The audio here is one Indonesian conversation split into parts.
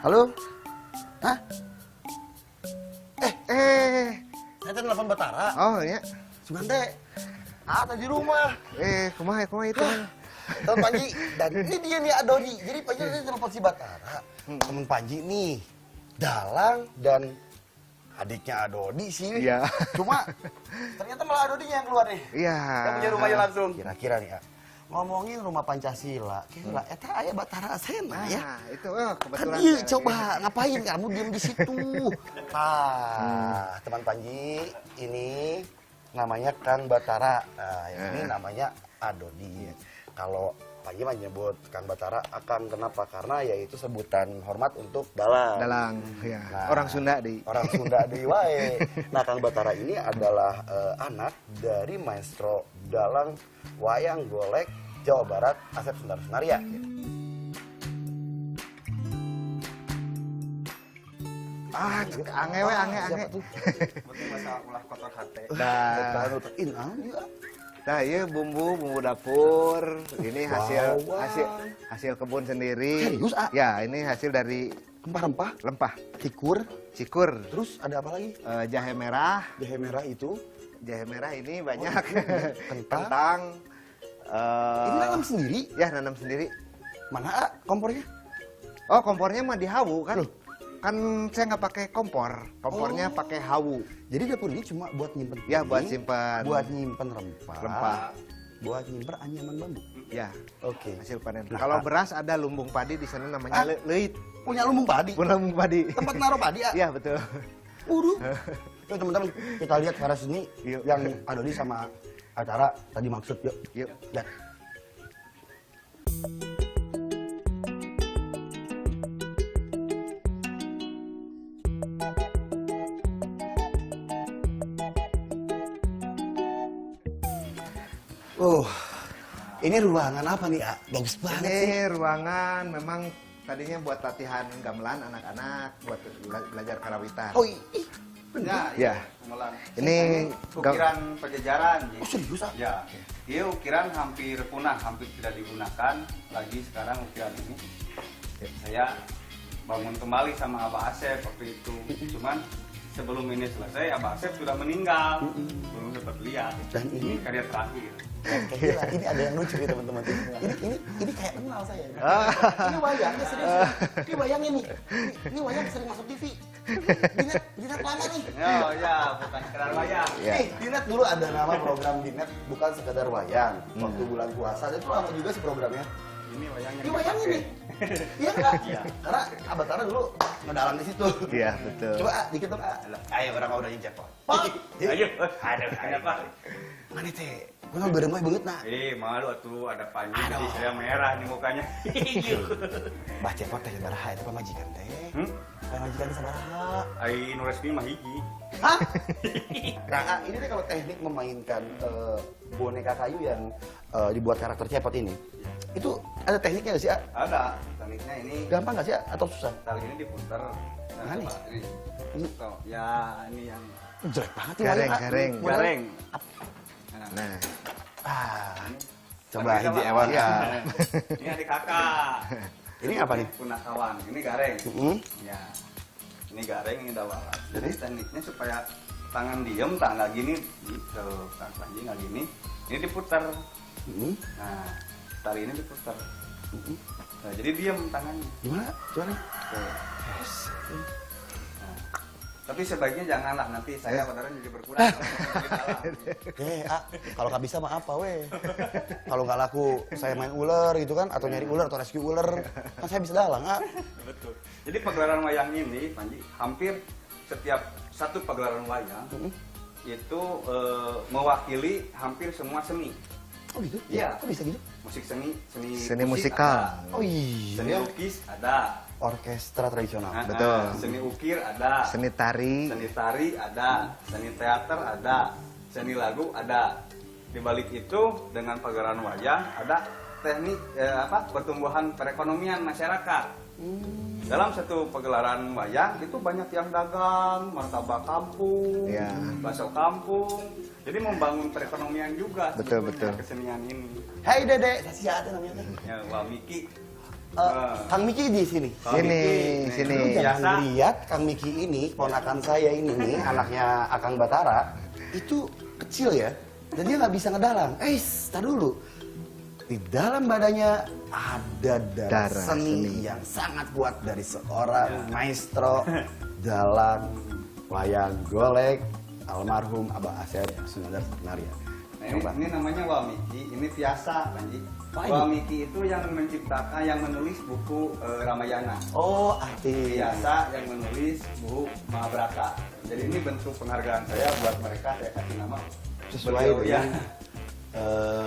Halo? Hah? Saya telepon Batara. Oh iya. Sebentar. Ada di rumah. Kumaha itu. Teman Panji. Dan ini dia nih Adoni. Jadi Panji tadi telepon si Batara. Temen Panji nih. Dalang dan adiknya Adoni sih. Iya. Cuma ternyata malah Adoninya yang keluar nih. Iya. Yang punya rumahnya langsung. Kira-kira nih ya. Ngomongin rumah Pancasila. Kira eta aya Batara Asena ya. Nah, itu Kan kebetulan. iya, coba ngapain kamu diem di situ? Teman Panji, ini namanya Kang Batara. Nah, yang ini namanya Adoni. Kalau Panji menyebut Kang Batara, Akang kenapa? Karena yaitu sebutan hormat untuk dalang. Dalang, ya. Nah, Orang Sunda di. Orang Sunda di wae. Nah, Kang Batara ini adalah anak dari maestro dalang wayang golek Jawa Barat, Asep Sundar Sunaria. Ange. Siapa tuh? Masalah ulah kotor hati. Nah, iya bumbu dapur. Ini hasil kebun sendiri. Serius, A? Ya, ini hasil dari Rempah-rempah, lempah, cikur, terus terus ada apa lagi? jahe merah. Jahe merah itu. Jahe merah ini banyak. Kentang. Kentang. Ini nanam sendiri? Ya, nanam sendiri. Mana A, kompornya? Oh, kompornya mah di hawu kan? Loh. Kan saya nggak pakai kompor. Kompornya pakai hawu. Jadi dapur ini cuma buat nyimpen Ya, ini, buat simpan. buat nyimpen rempah, Rempah. buat nyimpen anyaman bambu. Ya, Oke. hasil panen. Nah, Kalau beras ada lumbung padi di sana namanya leit. Punya lumbung padi? Lumbung padi. Tempat naruh padi, A? Iya, betul. Waduh. Yuk teman-teman, kita lihat varas ini Yuk. yang Adoni sama acara tadi maksud. Yuk. Yuk. Lihat. Ini ruangan apa nih, A? Bagus banget sih. Ini ruangan memang tadinya buat latihan gamelan anak-anak, buat belajar karawitan. Oh, ih. Ya. Gamelan. Ini Ukiran Pajajaran. Oh, serius, A? Ya. Iya, ukiran hampir punah, hampir tidak digunakan lagi sekarang ukiran ini. Saya bangun kembali sama Abah Asep waktu itu. Cuman sebelum ini selesai, Abah Asep sudah meninggal. Belum sempat lihat. Dan ini karya terakhir. Gila, ini ada yang lucu nih teman-teman. Ini kayak kenal saya. Ini wayangnya serius. Ini wayang ini. Ini wayang sering masuk TV. Dinet lama nih. Oh ya, bukan sekedar wayang. Ya. Nih, Dinet dulu ada nama program Dinet bukan sekedar wayang. Waktu bulan puasa itu lama juga sih programnya. Ini wayangnya. Ini wayang ini. Iya enggak? Iya. Karena Abah Tara dulu ngedalam di situ. Iya, betul. Coba A, dikit dong. A. Ayo orang udah cepot. Ayo. Aduh, ada apa? Mana teh? Gue nggak beremai banget nak. Malu tuh ada Panji jadi saya merah nih mukanya. Bah cepot teh sabaraha itu pamajikan teh. Pamajikan sabaraha. Ai nu resmi mah hiji. Hah? Nah, A, ini teh kalau teknik memainkan boneka kayu yang dibuat karakter cepot ini. Itu ada tekniknya nggak sih, A? Ada. Tekniknya ini Gampang nggak sih, A? Atau susah? tali ini diputer. Nah, nih. coba, ini. Tuh, ya ini yang Jelek banget ya Gareng, wayang, A. gareng. Model- gareng. Nah, Coba Panggil hiji sama ewan. Abah. A. Ini adik kakak. Ini apa nih? Punakawan. Ini gareng. Hmm? Ya. Ini gareng, ini dawalat. Jadi tekniknya supaya tangan diem, tak nggak gini, gitu. Tangan Panji nggak gini. Ini diputar. Hmm? Nah, tali ini diputar. Hmm? Nah, jadi diem tangannya. Gimana? Coba nih. Tuh. Nah, tapi sebaiknya janganlah nanti saya beneran jadi berkurang. A, kalau nggak bisa mah apa weh? Kalau nggak laku saya main ular gitu kan, atau nyari ular atau rescue ular, kan saya bisa dalang, A. Betul. Jadi pagelaran wayang ini, Panji, hampir setiap satu pagelaran wayang itu mewakili hampir semua seni. Oh gitu? Iya. Kok bisa gitu? Musik seni seni musik musikal. ada. Oh Seni iya. lukis ada. Orkestra tradisional. Betul. Seni ukir ada. Seni tari. Seni tari ada, seni teater ada, seni lagu ada. Di balik itu dengan pagelaran wayang ada teknik pertumbuhan perekonomian masyarakat. Dalam satu pagelaran wayang itu banyak yang dagang, martabak kampung, Ya. bakso kampung. Jadi membangun perekonomian juga Betul, sebetulnya betul. kesenian ini. Hai Dede, saya siapa namanya? Ya, Wah Miki. Kang Miki di sini. Sini. Lu jangan Biasa. lihat Kang Miki ini, ponakan saya ini nih, anaknya Akang Batara, itu kecil ya, dan dia nggak bisa ngedalang. Tar dulu. Di dalam badannya ada darah seni yang sangat kuat dari seorang maestro dalang wayang golek almarhum Abah Asep Sunandar Naria. Nah, ini namanya Walmiki, ini Piasa, Panji. Apa ini? Walmiki itu yang menciptakan, yang menulis buku Ramayana. Oh, arti. Piasa yang menulis buku Mahabharata. Jadi ini bentuk penghargaan saya buat mereka, saya kasih nama Sesuai beliau, dengan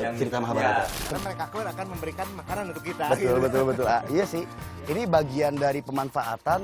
Yang- cerita Mahabharata. Karena mereka akan memberikan makanan untuk kita. Betul. Iya sih. Ini bagian dari pemanfaatan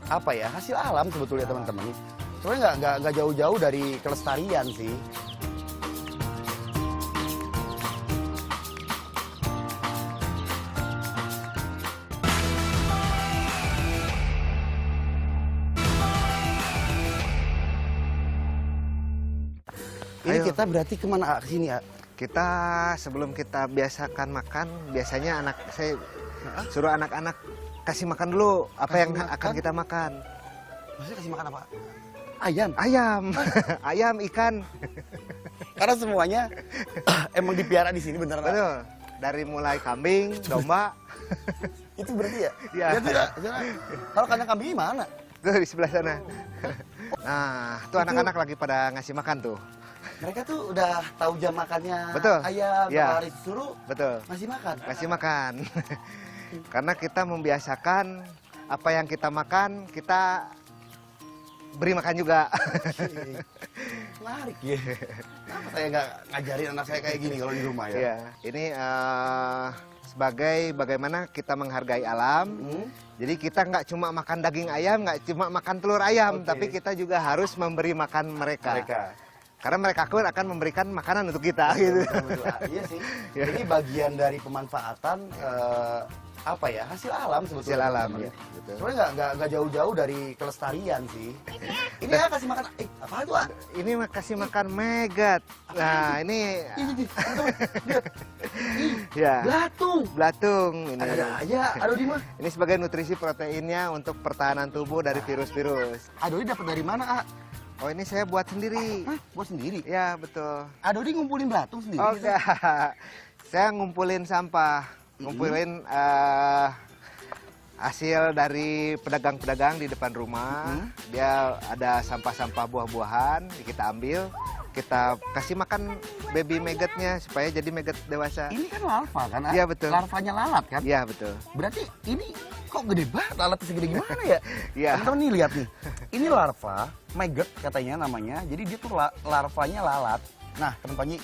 apa ya, hasil alam sebetulnya teman-teman. Soalnya nggak jauh-jauh dari kelestarian sih. Ini Ayo. kita berarti kemana? Ke sini ya? Kita sebelum kita biasakan makan, biasanya saya suruh anak-anak kasih makan dulu apa Kasih yang makan? akan kita makan. Maksudnya kasih makan apa? Ayam. Ayam, ayam, ikan. Karena semuanya emang dipiara di sini beneran. Betul. Dari mulai kambing, domba, Itu berarti ya? Iya. Itu ya. Kalau kandang kambing mana? tuh di sebelah sana. Nah, tuh anak-anak lagi pada ngasih makan tuh. Mereka tuh udah tahu jam makannya Betul. ayam, Iya. kalau hari suruh Betul. masih makan. Kasih makan. Karena kita membiasakan apa yang kita makan, kita beri makan juga. Menarik ya. Kenapa saya nggak ngajarin anak saya kayak gini kalau di rumah ya? Iya, ini sebagai bagaimana kita menghargai alam. Jadi kita nggak cuma makan daging ayam, nggak cuma makan telur ayam, Oke. tapi kita juga harus memberi makan mereka. Mereka. Karena mereka akan memberikan makanan untuk kita. Gitu. Betul. Iya sih. Ini bagian dari pemanfaatan apa ya, hasil alam sebetulnya. Hasil alam, teman-teman. ya, betul. Soalnya nggak jauh-jauh dari kelestarian sih. Ini ya kasih makan. Apa itu? Ini kasih makan megat. Nah, ini Lihat. ya Belatung. belatung ini. Ada aja. Aduh di mana? Ini sebagai nutrisi proteinnya untuk pertahanan tubuh dari virus-virus. Aduh dapat dari mana? Oh, ini saya buat sendiri. Hah? Buat sendiri. Ya, betul. Aduh ngumpulin belatung sendiri. Oh, enggak. Saya ngumpulin sampah, ngumpulin hasil dari pedagang-pedagang di depan rumah. Dia ada sampah-sampah buah-buahan, kita ambil, kita kasih makan baby maggot-nya supaya jadi maggot dewasa. Ini kan larva kan? Iya, betul. Larvanya lalat kan? Iya, betul. Berarti ini kok gede banget, lalatnya segede gimana ya? Iya. Teman-teman nih lihat nih. Ini larva, maggot katanya namanya. Jadi dia tuh larvanya lalat. Nah, teman Panji,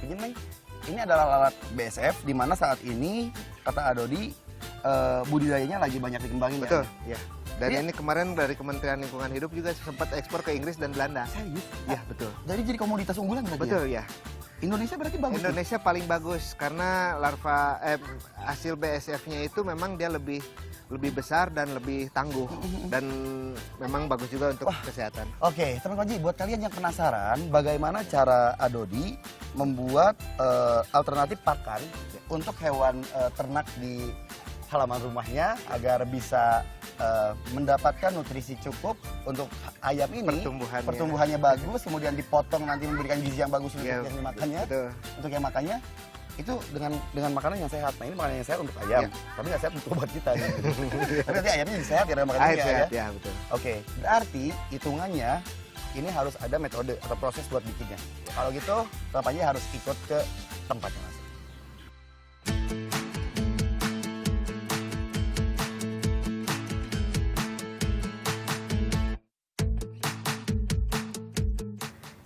begini nih. Ini adalah lalat BSF di mana saat ini kata Adodi budidayanya lagi banyak dikembangin. Betul, ya? ya. Dan Iya. ini kemarin dari Kementerian Lingkungan Hidup juga sempat ekspor ke Inggris dan Belanda. Serius? Iya, betul. Jadi komoditas unggulan berarti ya? Betul, ya. Indonesia berarti bagus. nih? Indonesia paling bagus karena larva hasil BSF-nya itu memang dia lebih besar dan lebih tangguh dan memang bagus juga untuk kesehatan. Oke, teman Panji, buat kalian yang penasaran bagaimana cara Adodi membuat alternatif pakan untuk hewan ternak di halaman rumahnya agar bisa mendapatkan nutrisi cukup untuk ayam ini, pertumbuhannya bagus, kemudian dipotong nanti memberikan gizi yang bagus untuk Ya, yang dimakannya, betul. untuk yang makannya itu dengan makanan yang sehat. Nah ini makanan yang sehat untuk ayam, tapi nggak sehat untuk buat kita. Gitu. Tapi nanti ayamnya jadi sehat karena makannya ya. Sehat, ya, betul. Oke, berarti hitungannya ini harus ada metode atau proses buat bikinnya. Kalau gitu, Panji harus ikut ke tempatnya langsung.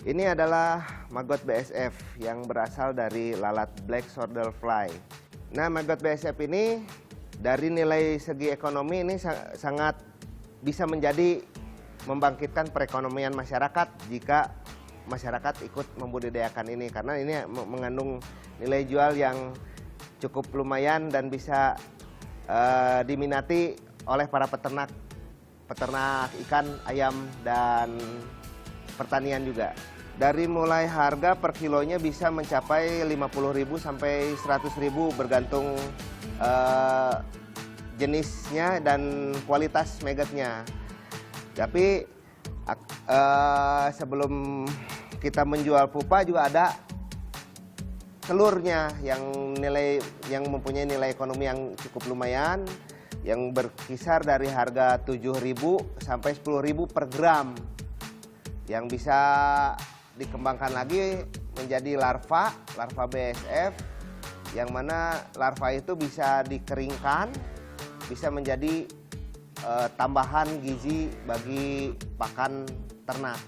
Ini adalah maggot BSF yang berasal dari lalat black soldier fly. Nah, maggot BSF ini dari nilai segi ekonomi ini sangat bisa menjadi membangkitkan perekonomian masyarakat jika masyarakat ikut membudidayakan ini karena ini mengandung nilai jual yang cukup lumayan dan bisa diminati oleh para peternak ikan, ayam dan pertanian juga. Dari mulai harga per kilonya bisa mencapai 50.000 sampai 100.000 bergantung jenisnya dan kualitas magotnya. Tapi sebelum kita menjual pupa juga ada telurnya yang mempunyai nilai ekonomi yang cukup lumayan, yang berkisar dari harga 7.000 sampai 10.000 per gram, yang bisa dikembangkan lagi menjadi larva BSF, yang mana larva itu bisa dikeringkan, bisa menjadi tambahan gizi bagi pakan ternak.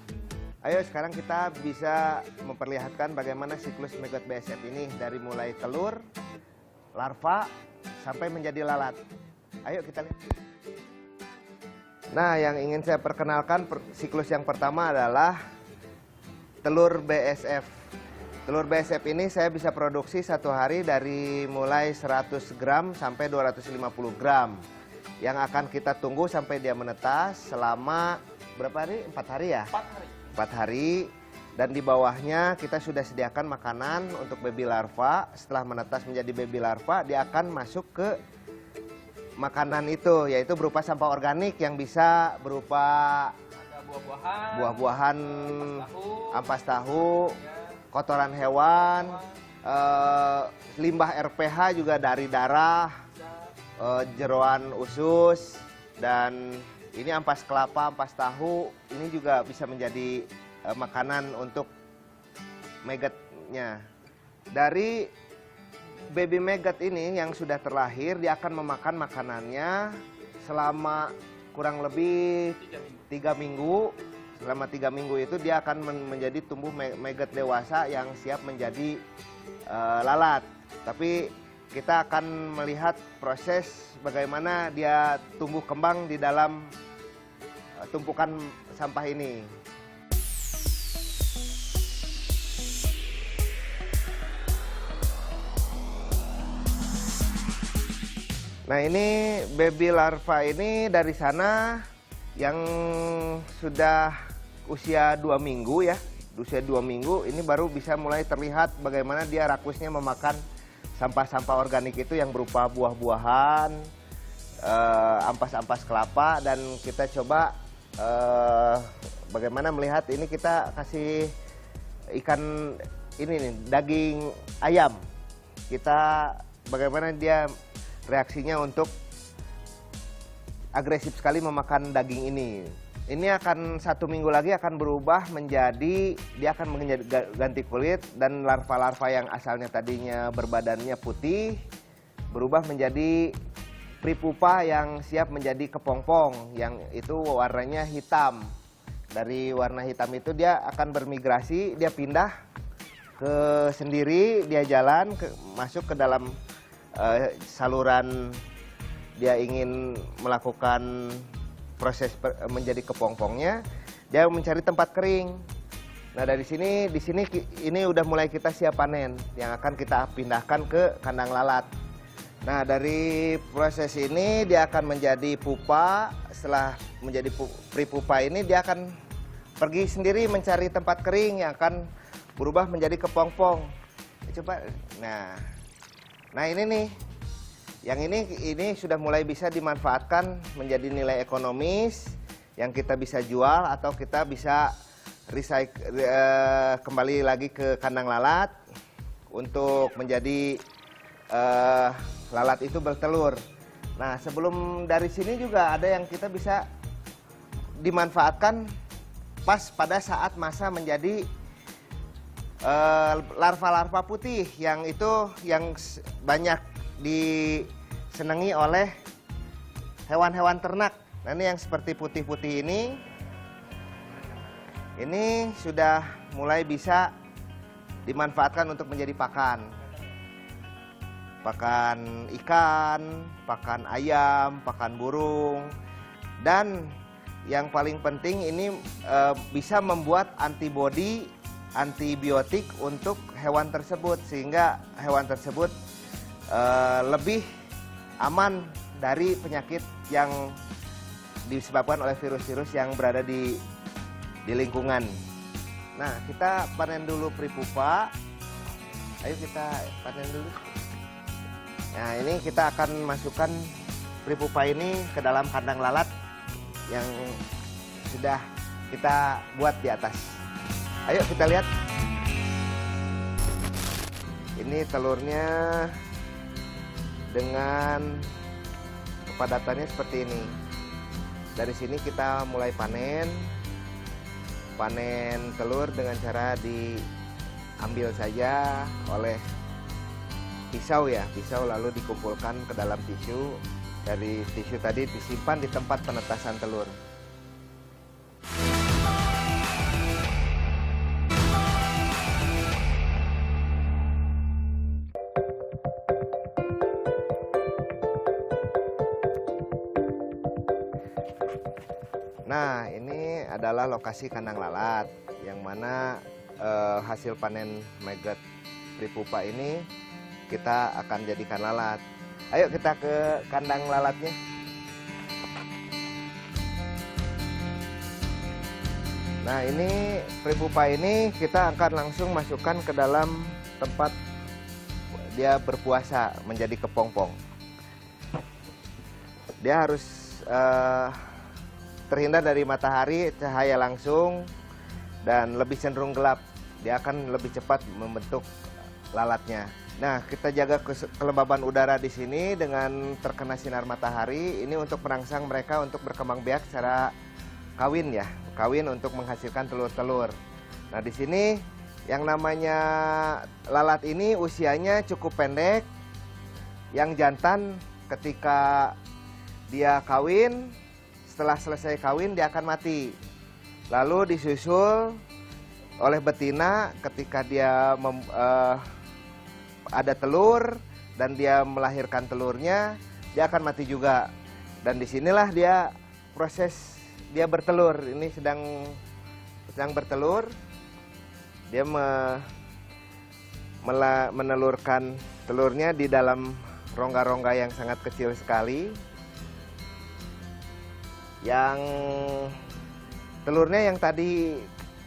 Ayo sekarang kita bisa memperlihatkan bagaimana siklus maggot BSF ini dari mulai telur, larva, sampai menjadi lalat. Ayo kita lihat. Nah, yang ingin saya perkenalkan siklus yang pertama adalah telur BSF. Telur BSF ini saya bisa produksi satu hari dari mulai 100 gram sampai 250 gram. Yang akan kita tunggu sampai dia menetas selama berapa hari? 4 hari ya? 4 hari. Dan di bawahnya kita sudah sediakan makanan untuk baby larva. Setelah menetas menjadi baby larva, dia akan masuk ke makanan itu, yaitu berupa sampah organik yang bisa berupa buah-buahan, ampas tahu, kotoran hewan, limbah RPH juga dari darah, jeroan usus, dan ini ampas kelapa, ampas tahu, ini juga bisa menjadi makanan untuk magotnya. Dari baby maggot ini yang sudah terlahir, dia akan memakan makanannya selama kurang lebih 3 minggu. Selama 3 minggu itu dia akan menjadi tumbuh maggot dewasa yang siap menjadi lalat. Tapi kita akan melihat proses bagaimana dia tumbuh kembang di dalam tumpukan sampah ini. Nah, ini baby larva ini dari sana yang sudah usia 2 minggu ya. Usia 2 minggu ini baru bisa mulai terlihat bagaimana dia rakusnya memakan sampah-sampah organik itu yang berupa buah-buahan, ampas-ampas kelapa, dan kita coba bagaimana melihat ini, kita kasih ikan ini nih, daging ayam. Kita bagaimana dia reaksinya untuk agresif sekali memakan daging ini. Ini akan 1 minggu lagi akan berubah menjadi, dia akan ganti kulit, dan larva-larva yang asalnya tadinya berbadannya putih berubah menjadi pripupa yang siap menjadi kepompong, yang itu warnanya hitam. Dari warna hitam itu dia akan bermigrasi, dia pindah ke sendiri, dia jalan masuk ke dalam saluran, dia ingin melakukan proses menjadi kepompongnya, dia mencari tempat kering. Nah, di sini ini udah mulai kita siap panen, yang akan kita pindahkan ke kandang lalat. Nah, dari proses ini dia akan menjadi pupa. Setelah menjadi pripupa ini dia akan pergi sendiri mencari tempat kering yang akan berubah menjadi kepompong. Coba, nah ini nih. Yang ini sudah mulai bisa dimanfaatkan menjadi nilai ekonomis yang kita bisa jual atau kita bisa kembali lagi ke kandang lalat untuk menjadi lalat itu bertelur. Nah, sebelum dari sini juga ada yang kita bisa dimanfaatkan pas pada saat masa menjadi larva-larva putih, yang itu yang banyak disenangi oleh hewan-hewan ternak. Nah, ini yang seperti putih-putih ini sudah mulai bisa dimanfaatkan untuk menjadi pakan ikan, pakan ayam, pakan burung, dan yang paling penting ini bisa membuat antibiotik untuk hewan tersebut, sehingga hewan tersebut lebih aman dari penyakit yang disebabkan oleh virus-virus yang berada di lingkungan. Nah, kita panen dulu pripupa. Ayo kita panen dulu. Nah, ini kita akan masukkan pripupa ini ke dalam kandang lalat yang sudah kita buat di atas. Ayo kita lihat. Ini telurnya dengan kepadatannya seperti ini. Dari sini kita mulai panen telur dengan cara diambil saja oleh pisau ya, pisau lalu dikumpulkan ke dalam tisu. Dari tisu tadi disimpan di tempat penetasan telur. Nah, ini adalah lokasi kandang lalat yang mana hasil panen maggot pripupa ini kita akan jadikan lalat. Ayo kita ke kandang lalatnya. Nah, ini pripupa ini kita akan langsung masukkan ke dalam tempat dia berpuasa menjadi kepompong. Dia harus terhindar dari matahari, cahaya langsung, dan lebih cenderung gelap. Dia akan lebih cepat membentuk lalatnya. Nah, kita jaga kelembaban udara di sini dengan terkena sinar matahari. Ini untuk merangsang mereka untuk berkembang biak secara kawin ya, kawin untuk menghasilkan telur-telur. Nah, di sini yang namanya lalat ini usianya cukup pendek. Yang jantan ketika dia kawin, setelah selesai kawin dia akan mati. Lalu disusul oleh betina ketika dia ada telur dan dia melahirkan telurnya, dia akan mati juga. Dan disinilah dia proses dia bertelur. Ini sedang bertelur. Dia menelurkan telurnya di dalam rongga-rongga yang sangat kecil sekali. Yang telurnya yang tadi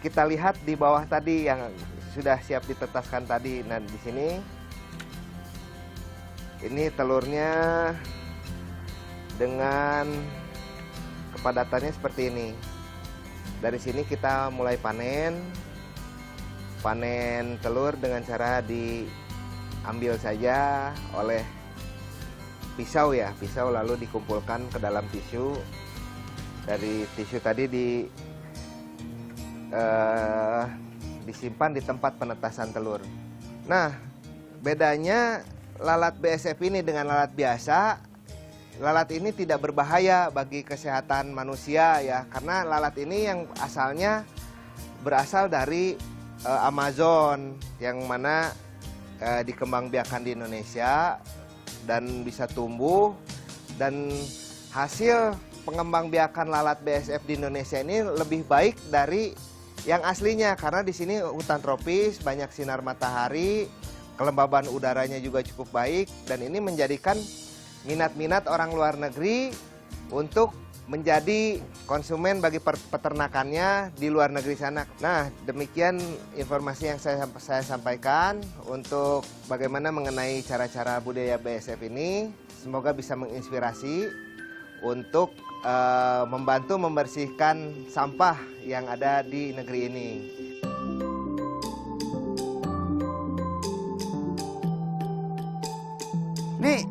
kita lihat di bawah tadi yang sudah siap ditetaskan tadi. Nah, di sini ini telurnya dengan kepadatannya seperti ini. Dari sini kita mulai panen telur dengan cara diambil saja oleh pisau ya, pisau lalu dikumpulkan ke dalam tisu. Dari tisu tadi disimpan di tempat penetasan telur. Nah, bedanya lalat BSF ini dengan lalat biasa, lalat ini tidak berbahaya bagi kesehatan manusia ya, karena lalat ini yang asalnya berasal dari Amazon yang mana dikembangbiakan di Indonesia dan bisa tumbuh, dan hasil pengembangbiakan lalat BSF di Indonesia ini lebih baik dari yang aslinya karena di sini hutan tropis, banyak sinar matahari, kelembaban udaranya juga cukup baik, dan ini menjadikan minat-minat orang luar negeri untuk menjadi konsumen bagi peternakannya di luar negeri sana. Nah, demikian informasi yang saya sampaikan untuk bagaimana mengenai cara-cara budaya BSF ini. Semoga bisa menginspirasi untuk membantu membersihkan sampah yang ada di negeri ini. Nih,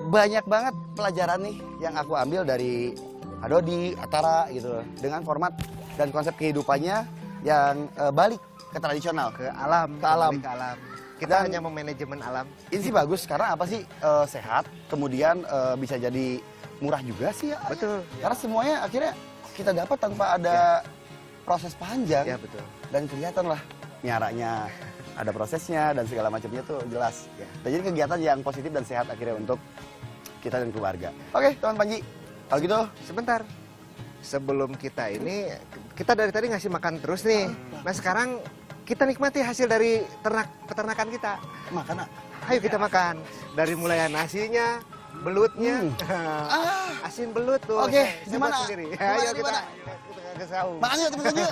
banyak banget pelajaran nih yang aku ambil dari Adodi, Atara gitu, dengan format dan konsep kehidupannya yang balik ke tradisional, Ke alam. Kita hanya memanajemen alam. Ini sih bagus karena apa sih, sehat, kemudian bisa jadi murah juga sih ya. Betul. Karena semuanya akhirnya kita dapat tanpa ada proses panjang. Ya, betul. Dan kelihatan lah miaranya, ada prosesnya dan segala macamnya tuh jelas. Ya. Dan jadi kegiatan yang positif dan sehat akhirnya untuk kita dan keluarga. Oke, teman Panji. Kalau gitu, Sebentar. Sebelum kita ini, kita dari tadi ngasih makan terus nih. Nah, sekarang kita nikmati hasil dari peternakan kita. makan. Ayo kita makan. Dari mulai nasinya, belutnya, asin belut tuh. Oke, Saya buat gimana? sendiri. Gimana, Ayo kita gimana? ke saung. Makan yuk, teman-teman yuk.